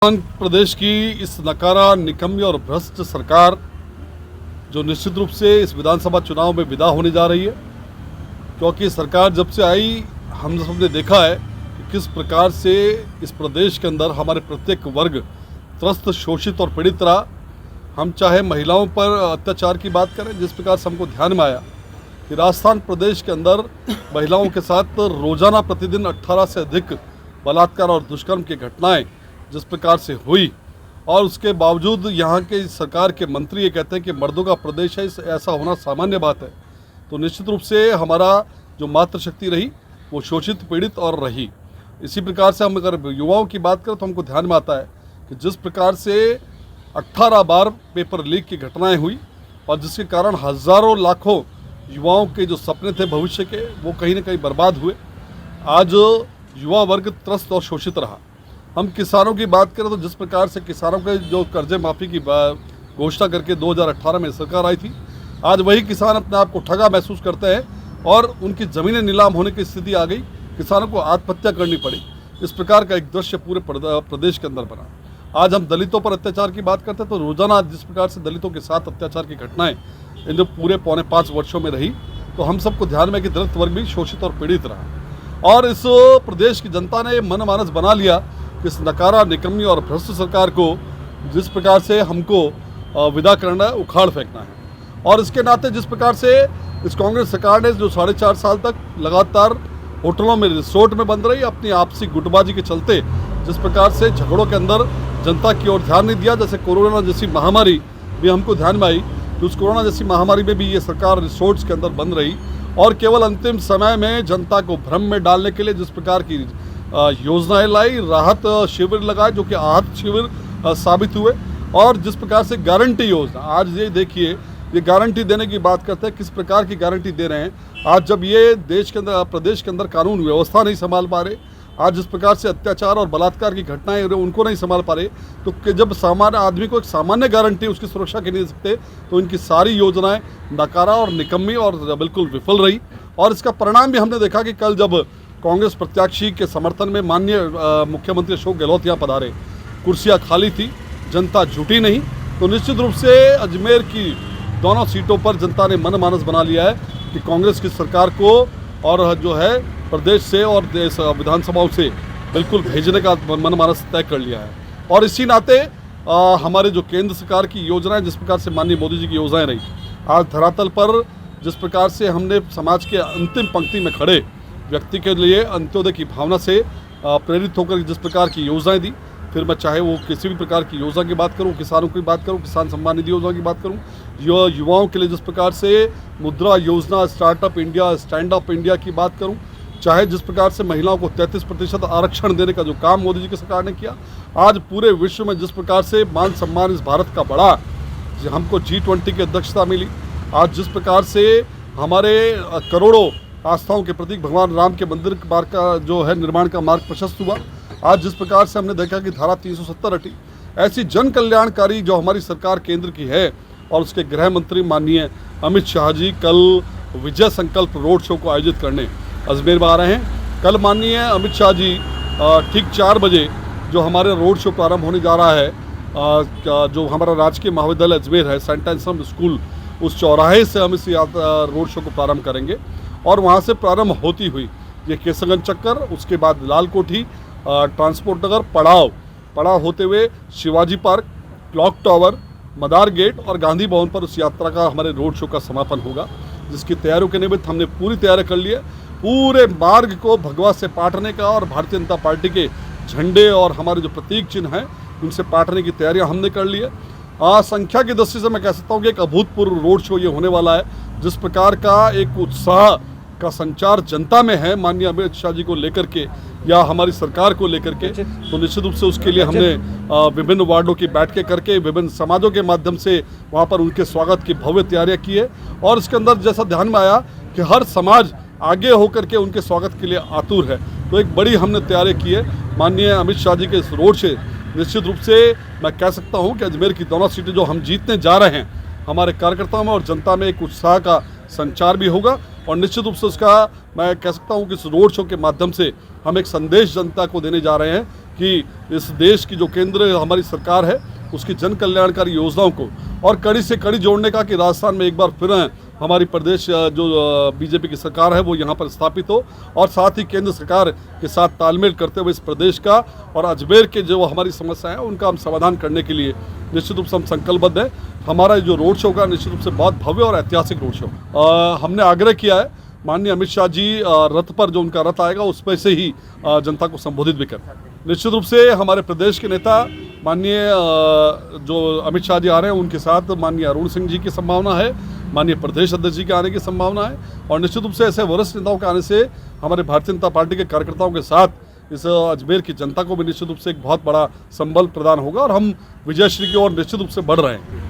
प्रदेश की इस नकारा, निकम्मी और भ्रष्ट सरकार जो निश्चित रूप से इस विधानसभा चुनाव में विदा होने जा रही है, क्योंकि सरकार जब से आई हम सबने देखा है कि किस प्रकार से इस प्रदेश के अंदर हमारे प्रत्येक वर्ग त्रस्त, शोषित और पीड़ित रहा। हम चाहे महिलाओं पर अत्याचार की बात करें, जिस प्रकार से हमको ध्यान में आया कि राजस्थान प्रदेश के अंदर महिलाओं के साथ रोजाना प्रतिदिन 18 से अधिक बलात्कार और दुष्कर्म की घटनाएं जिस प्रकार से हुई, और उसके बावजूद यहाँ के सरकार के मंत्री ये कहते हैं कि मर्दों का प्रदेश है, ऐसा होना सामान्य बात है। तो निश्चित रूप से हमारा जो मातृशक्ति रही वो शोषित, पीड़ित और रही। इसी प्रकार से हम अगर युवाओं की बात करें तो हमको ध्यान में आता है कि जिस प्रकार से 18 बार पेपर लीक की घटनाएं हुई और जिसके कारण हज़ारों लाखों युवाओं के जो सपने थे भविष्य के, वो कहीं ना कहीं बर्बाद हुए। आज युवा वर्ग त्रस्त और शोषित रहा। हम किसानों की बात करें तो जिस प्रकार से किसानों के जो कर्जे माफ़ी की घोषणा करके 2018 में सरकार आई थी, आज वही किसान अपने आप को ठगा महसूस करते हैं और उनकी ज़मीनें नीलाम होने की स्थिति आ गई। किसानों को आत्महत्या करनी पड़ी। इस प्रकार का एक दृश्य पूरे प्रदेश के अंदर बना। आज हम दलितों पर अत्याचार की बात करते हैं तो रोज़ाना जिस प्रकार से दलितों के साथ अत्याचार की घटनाएँ इन जो पूरे 4.5 वर्षों में रही, तो हम सबको ध्यान में कि दलित वर्ग भी शोषित और पीड़ित रहा। और इस प्रदेश की जनता ने मनमानस बना लिया इस नकारा, निकम्मी और भ्रष्ट सरकार को जिस प्रकार से हमको विदा करना है, उखाड़ फेंकना है। और इसके नाते जिस प्रकार से इस कांग्रेस सरकार ने जो 4.5 साल तक लगातार होटलों में, रिसोर्ट में बंद रही, अपनी आपसी गुटबाजी के चलते जिस प्रकार से झगड़ों के अंदर जनता की ओर ध्यान नहीं दिया। जैसे कोरोना जैसी महामारी भी हमको ध्यान में आई, तो उस कोरोना जैसी महामारी में भी ये सरकार रिसोर्ट्स के अंदर बंद रही और केवल अंतिम समय में जनता को भ्रम में डालने के लिए जिस प्रकार की योजनाएं लाई, राहत शिविर लगाए जो कि आहत शिविर साबित हुए। और जिस प्रकार से गारंटी योजना, आज ये देखिए, ये गारंटी देने की बात करते हैं, किस प्रकार की गारंटी दे रहे हैं। आज जब ये देश के अंदर, प्रदेश के अंदर कानून व्यवस्था नहीं संभाल पा रहे, आज जिस प्रकार से अत्याचार और बलात्कार की घटनाएं उनको नहीं संभाल पा रहे, तो जब सामान्य आदमी को एक सामान्य गारंटी उसकी सुरक्षा के नहीं दे सकते, तो इनकी सारी योजनाएं नकारा और निकम्मी और बिल्कुल विफल रही। और इसका परिणाम भी हमने देखा कि कल जब कांग्रेस प्रत्याशी के समर्थन में माननीय मुख्यमंत्री अशोक गहलोत यहाँ पधारे, कुर्सियाँ खाली थी, जनता जुटी नहीं, तो निश्चित रूप से अजमेर की दोनों सीटों पर जनता ने मनमानस बना लिया है कि कांग्रेस की सरकार को और जो है प्रदेश से और देश विधानसभाओं से बिल्कुल भेजने का मनमानस तय कर लिया है। और इसी नाते हमारे जो केंद्र सरकार की योजनाएं, जिस प्रकार से माननीय मोदी जी की योजनाएं रही, आज धरातल पर जिस प्रकार से हमने समाज के अंतिम पंक्ति में खड़े व्यक्ति के लिए अंत्योदय की भावना से प्रेरित होकर जिस प्रकार की योजनाएं दी, फिर मैं चाहे वो किसी भी प्रकार की योजना की बात करूं, किसानों की बात करूं, किसान सम्मान निधि योजना की बात करूं, युवाओं के लिए जिस प्रकार से मुद्रा योजना, startup India, stand up India की बात करूं, चाहे जिस प्रकार से महिलाओं को 33% आरक्षण देने का जो काम मोदी जी की सरकार ने किया, आज पूरे विश्व में जिस प्रकार से मान सम्मान इस भारत का बढ़ा, हमको G20 की अध्यक्षता मिली, आज जिस प्रकार से हमारे करोड़ों आस्थाओं के प्रतीक भगवान राम के मंदिर मार्ग का जो है निर्माण का मार्ग प्रशस्त हुआ, आज जिस प्रकार से हमने देखा कि धारा 370 हटी, ऐसी जन कल्याणकारी जो हमारी सरकार केंद्र की है। और उसके गृह मंत्री माननीय अमित शाह जी कल विजय संकल्प रोड शो को आयोजित करने अजमेर में आ रहे हैं। कल माननीय अमित शाह जी ठीक 4 बजे जो हमारे रोड शो प्रारंभ होने जा रहा है, जो हमारा राजकीय महाविद्यालय अजमेर है, सेंट एंसम स्कूल, उस चौराहे से हम इस रोड शो को प्रारंभ करेंगे। और वहाँ से प्रारंभ होती हुई ये केसरगंज चक्कर, उसके बाद लाल कोठी, ट्रांसपोर्ट नगर, पड़ाव होते हुए शिवाजी पार्क, क्लॉक टावर, मदार गेट और गांधी भवन पर उस यात्रा का, हमारे रोड शो का समापन होगा, जिसकी तैयारियों के निमित्त हमने पूरी तैयारी कर ली है। पूरे मार्ग को भगवा से पाटने का और भारतीय जनता पार्टी के झंडे और हमारे जो प्रतीक चिन्ह हैं उनसे पाटने की तैयारियां हमने कर ली है। संख्या की दृष्टि से मैं कह सकता हूँ कि एक अभूतपूर्व रोड शो ये होने वाला है। जिस प्रकार का एक उत्साह का संचार जनता में है माननीय अमित शाह जी को लेकर के या हमारी सरकार को लेकर के, तो निश्चित रूप से उसके लिए हमने विभिन्न वार्डों की बैठकें करके विभिन्न समाजों के माध्यम से वहाँ पर उनके स्वागत की भव्य तैयारियाँ की है। और इसके अंदर जैसा ध्यान में आया कि हर समाज आगे होकर के उनके स्वागत के लिए आतुर है, तो एक बड़ी हमने तैयारी की है माननीय अमित शाह जी के इस रोड से। निश्चित रूप से मैं कह सकता हूँ कि अजमेर की दोनों सीटें जो हम जीतने जा रहे हैं, हमारे कार्यकर्ताओं में और जनता में एक उत्साह का संचार भी होगा। और निश्चित रूप से उसका मैं कह सकता हूं कि इस रोड शो के माध्यम से हम एक संदेश जनता को देने जा रहे हैं कि इस देश की जो केंद्र हमारी सरकार है उसकी जन कल्याणकारी योजनाओं को और कड़ी से कड़ी जोड़ने का कि राजस्थान में एक बार फिर हमारी प्रदेश जो बीजेपी की सरकार है वो यहाँ पर स्थापित हो और साथ ही केंद्र सरकार के साथ तालमेल करते हुए इस प्रदेश का और अजमेर के जो हमारी समस्याएं हैं उनका हम समाधान करने के लिए निश्चित रूप से हम संकल्पबद्ध हैं। हमारा जो रोड शो का निश्चित रूप से बहुत भव्य और ऐतिहासिक रोड शो हमने आग्रह किया है माननीय अमित शाह जी रथ पर जो उनका रथ आएगा उस पर से ही जनता को संबोधित भी करें। निश्चित रूप से हमारे प्रदेश के नेता माननीय जो अमित शाह जी आ रहे हैं उनके साथ माननीय अरुण सिंह जी की संभावना है, माननीय प्रदेश अध्यक्ष जी के आने की संभावना है और निश्चित रूप से ऐसे वरिष्ठ नेताओं के आने से हमारे भारतीय जनता पार्टी के कार्यकर्ताओं के साथ इस अजमेर की जनता को भी निश्चित रूप से एक बहुत बड़ा संबल प्रदान होगा और हम विजयश्री की ओर निश्चित रूप से बढ़ रहे हैं।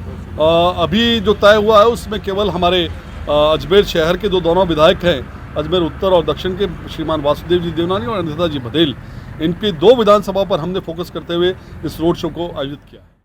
अभी जो तय हुआ है उसमें केवल हमारे अजमेर शहर के जो दोनों विधायक हैं अजमेर उत्तर और दक्षिण के श्रीमान वासुदेव जी देवनानी और अनिता जी बघेल, इनकी 2 विधानसभाओं पर हमने फोकस करते हुए इस रोड शो को आयोजित किया।